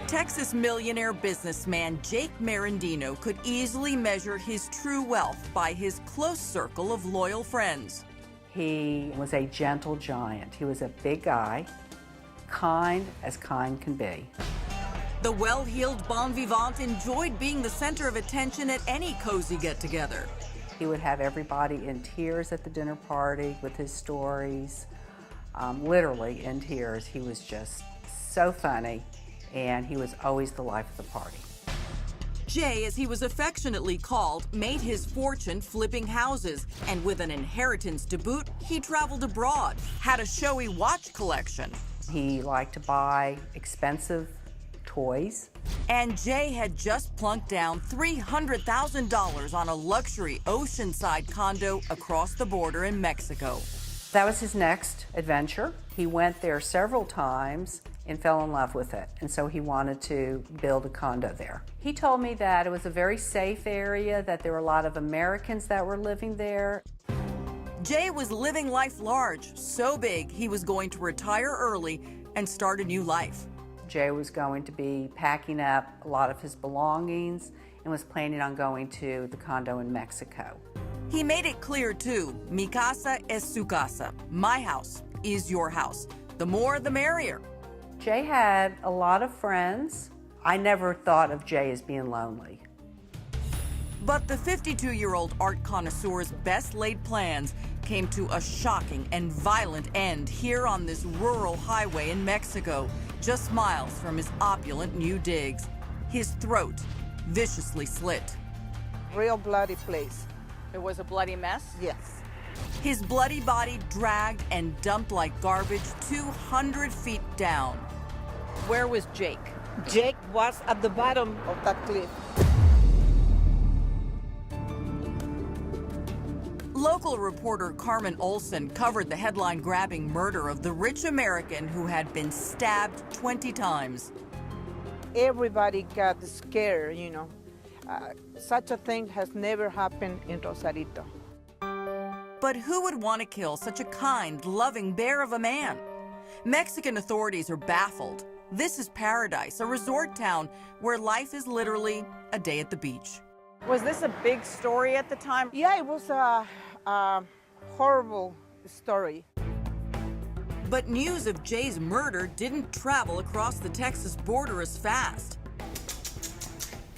Texas millionaire businessman Jake Merendino could easily measure his true wealth by his close circle of loyal friends. He was a gentle giant. He was a big guy, kind as kind can be. The well-heeled bon vivant enjoyed being the center of attention at any cozy get-together. He would have everybody in tears at the dinner party with his stories, literally in tears. He was just so funny, and he was always the life of the party. Jay, as he was affectionately called, made his fortune flipping houses, and with an inheritance to boot, he traveled abroad, had a showy watch collection. He liked to buy expensive toys. And Jay had just plunked down $300,000 on a luxury oceanside condo across the border in Mexico. That was his next adventure. He went there several times and fell in love with it, and so he wanted to build a condo there. He told me that it was a very safe area, that there were a lot of Americans that were living there. Jay was living life large, so big he was going to retire early and start a new life. Jay was going to be packing up a lot of his belongings and was planning on going to the condo in Mexico. He made it clear too, mi casa es su casa. My house is your house. The more, the merrier. Jay had a lot of friends. I never thought of Jay as being lonely. But the 52-year-old art connoisseur's best laid plans came to a shocking and violent end here on this rural highway in Mexico, just miles from his opulent new digs. His throat viciously slit. Real bloody place. It was a bloody mess? Yes. His bloody body dragged and dumped like garbage 200 feet down. Where was Jake? Jake was at the bottom of that cliff. Local reporter Carmen Olson covered the headline-grabbing murder of the rich American who had been stabbed 20 times. Everybody got scared, you know. Such a thing has never happened in Rosarito. But who would want to kill such a kind, loving bear of a man? Mexican authorities are baffled. This is paradise, a resort town where life is literally a day at the beach. Was this a big story at the time? Yeah, it was a horrible story. But news of Jay's murder didn't travel across the Texas border as fast.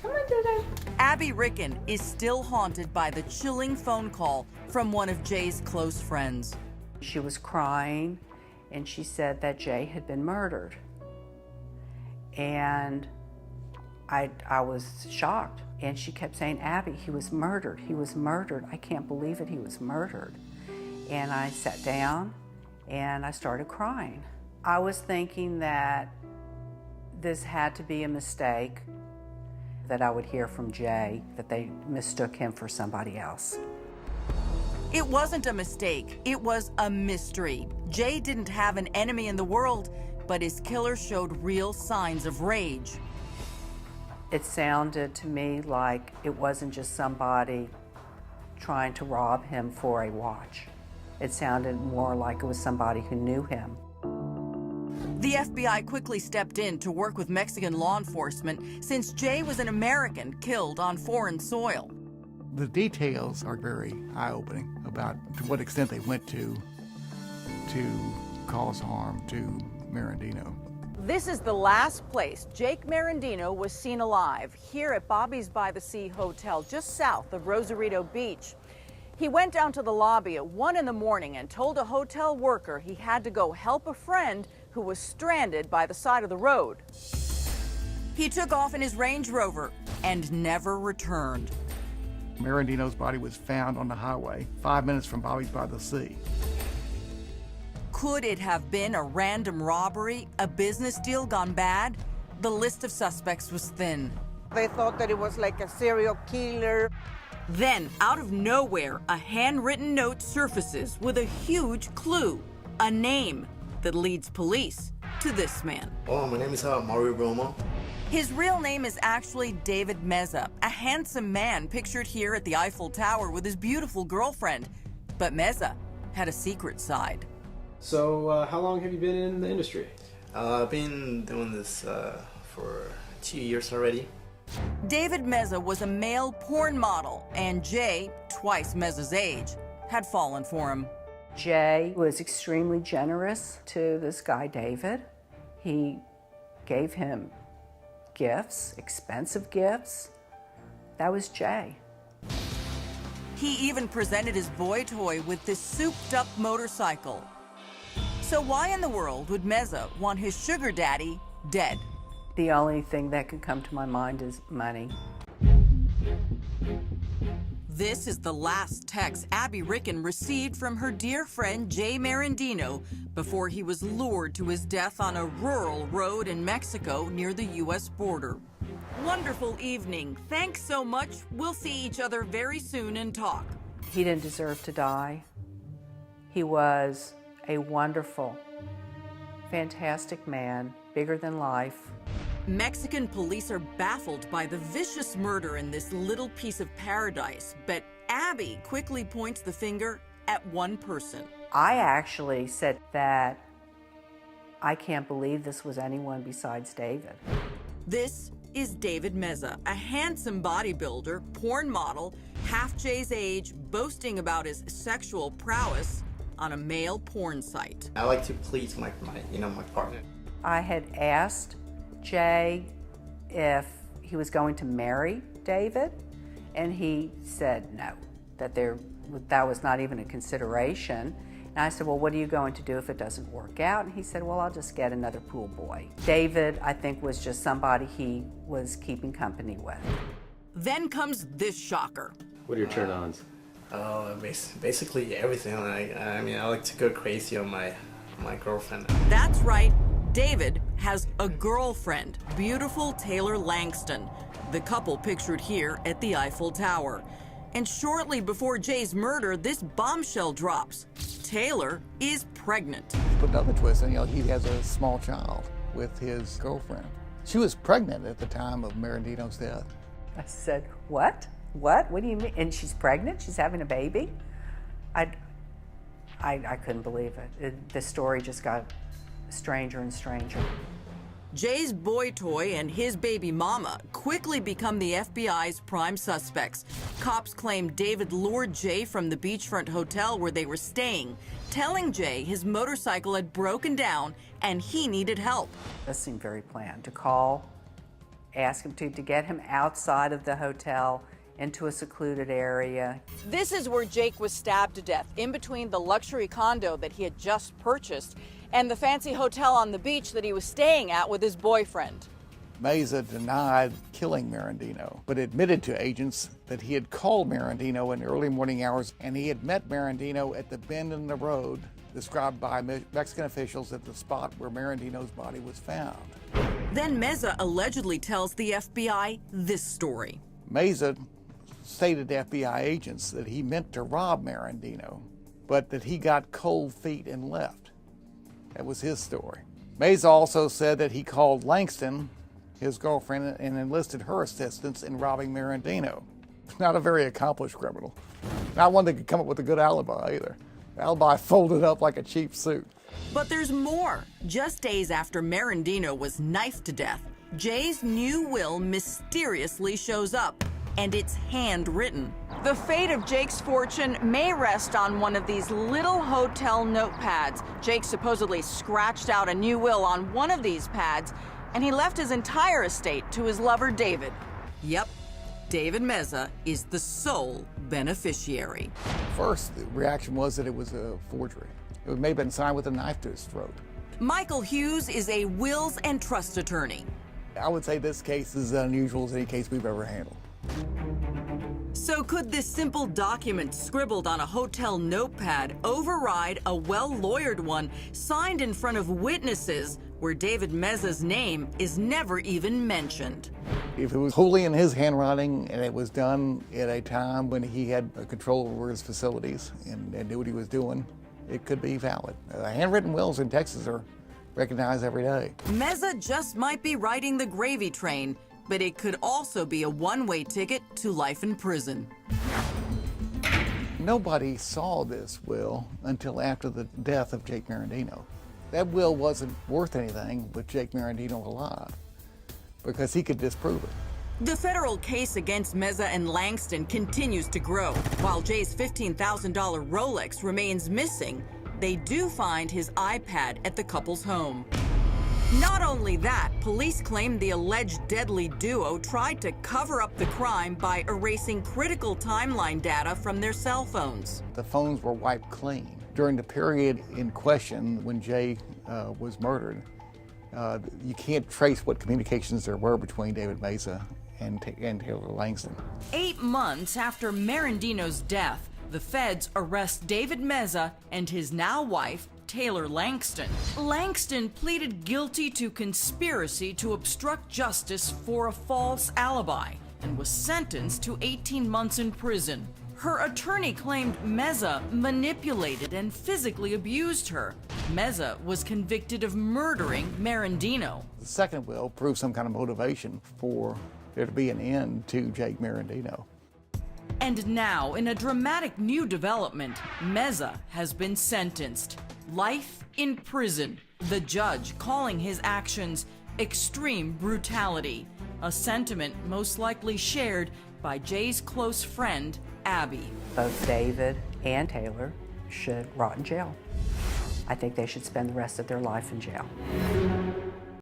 Come on, Dada. Abby Ricken is still haunted by the chilling phone call from one of Jay's close friends. She was crying, and she said that Jay had been murdered. And I was shocked. And she kept saying, Abby, he was murdered. He was murdered. I can't believe it. He was murdered. And I sat down and I started crying. I was thinking that this had to be a mistake, that I would hear from Jay that they mistook him for somebody else. It wasn't a mistake. It was a mystery. Jay didn't have an enemy in the world, but his killer showed real signs of rage. It sounded to me like it wasn't just somebody trying to rob him for a watch. It sounded more like it was somebody who knew him. The FBI quickly stepped in to work with Mexican law enforcement since Jay was an American killed on foreign soil. The details are very eye-opening about to what extent they went to cause harm to Merendino. This is the last place Jake Merendino was seen alive, here at Bobby's by the Sea Hotel, just south of Rosarito Beach. He went down to the lobby at 1 in the morning and told a hotel worker he had to go help a friend who was stranded by the side of the road. He took off in his Range Rover and never returned. Merendino's body was found on the highway 5 minutes from Bobby's by the Sea. Could it have been a random robbery, a business deal gone bad? The list of suspects was thin. They thought that it was like a serial killer. Then, out of nowhere, a handwritten note surfaces with a huge clue, a name that leads police to this man. Oh, my name is Mario Romo. His real name is actually David Meza, a handsome man pictured here at the Eiffel Tower with his beautiful girlfriend. But Meza had a secret side. So how long have you been in the industry? I've been doing this for 2 years already. David Meza was a male porn model, and Jay, twice Meza's age, had fallen for him. Jay was extremely generous to this guy, David. He gave him gifts, expensive gifts. That was Jay. He even presented his boy toy with this souped-up motorcycle. So why in the world would Meza want his sugar daddy dead? The only thing that could come to my mind is money. This is the last text Abby Ricken received from her dear friend Jay Merendino before he was lured to his death on a rural road in Mexico near the U.S. border. Wonderful evening. Thanks so much. We'll see each other very soon and talk. He didn't deserve to die. He was a wonderful, fantastic man, bigger than life. Mexican police are baffled by the vicious murder in this little piece of paradise, but Abby quickly points the finger at one person. I actually said that I can't believe this was anyone besides David. This is David Meza, a handsome bodybuilder, porn model, half Jay's age, boasting about his sexual prowess on a male porn site. I like to please my partner. I had asked Jay if he was going to marry David, and he said no, that was not even a consideration. And I said, well, what are you going to do if it doesn't work out? And he said, well, I'll just get another pool boy. David, I think, was just somebody he was keeping company with. Then comes this shocker. What are your turn-ons? Basically everything. I like to go crazy on my girlfriend. That's right, David has a girlfriend, beautiful Taylor Langston, the couple pictured here at the Eiffel Tower. And shortly before Jay's murder, this bombshell drops. Taylor is pregnant. Put another twist in, he has a small child with his girlfriend. She was pregnant at the time of Merendino's death. I said, what? What? What do you mean? And she's pregnant? She's having a baby? I couldn't believe it. The story just got stranger and stranger. Jay's boy toy and his baby mama quickly become the FBI's prime suspects. Cops claim David lured Jay from the beachfront hotel where they were staying, telling Jay his motorcycle had broken down and he needed help. This seemed very planned, to call, ask him to get him outside of the hotel into a secluded area. This is where Jake was stabbed to death, in between the luxury condo that he had just purchased and the fancy hotel on the beach that he was staying at with his boyfriend. Meza denied killing Merendino, but admitted to agents that he had called Merendino in the early morning hours and he had met Merendino at the bend in the road described by Mexican officials at the spot where Merendino's body was found. Then Meza allegedly tells the FBI this story. Meza stated to FBI agents that he meant to rob Merendino, but that he got cold feet and left. That was his story. Meza also said that he called Langston, his girlfriend, and enlisted her assistance in robbing Merendino. Not a very accomplished criminal. Not one that could come up with a good alibi either. The alibi folded up like a cheap suit. But there's more. Just days after Merendino was knifed to death, Jay's new will mysteriously shows up, and it's handwritten. The fate of Jake's fortune may rest on one of these little hotel notepads. Jake supposedly scratched out a new will on one of these pads, and he left his entire estate to his lover, David. Yep, David Meza is the sole beneficiary. First, the reaction was that it was a forgery. It may have been signed with a knife to his throat. Michael Hughes is a wills and trust attorney. I would say this case is as unusual as any case we've ever handled. So could this simple document scribbled on a hotel notepad override a well-lawyered one signed in front of witnesses where David Meza's name is never even mentioned? If it was wholly in his handwriting and it was done at a time when he had control over his facilities and knew what he was doing, it could be valid. Handwritten wills in Texas are recognized every day. Meza just might be riding the gravy train, but it could also be a one-way ticket to life in prison. Nobody saw this will until after the death of Jake Merendino. That will wasn't worth anything with Jake Merendino alive. because he could disprove it. The federal case against Meza and Langston continues to grow. While Jay's $15,000 Rolex remains missing, they do find his iPad at the couple's home. Not only that, police claim the alleged deadly duo tried to cover up the crime by erasing critical timeline data from their cell phones. The phones were wiped clean. During the period in question when Jay was murdered, you can't trace what communications there were between David Meza and Taylor Langston. 8 months after Merendino's death, the feds arrest David Meza and his now wife, Taylor Langston. Langston pleaded guilty to conspiracy to obstruct justice for a false alibi and was sentenced to 18 months in prison. Her attorney claimed Meza manipulated and physically abused her. Meza was convicted of murdering Merendino. The second will proved some kind of motivation for there to be an end to Jake Merendino. And now, in a dramatic new development, Meza has been sentenced. Life in prison. The judge calling his actions extreme brutality, a sentiment most likely shared by Jay's close friend, Abby. Both David and Taylor should rot in jail. I think they should spend the rest of their life in jail.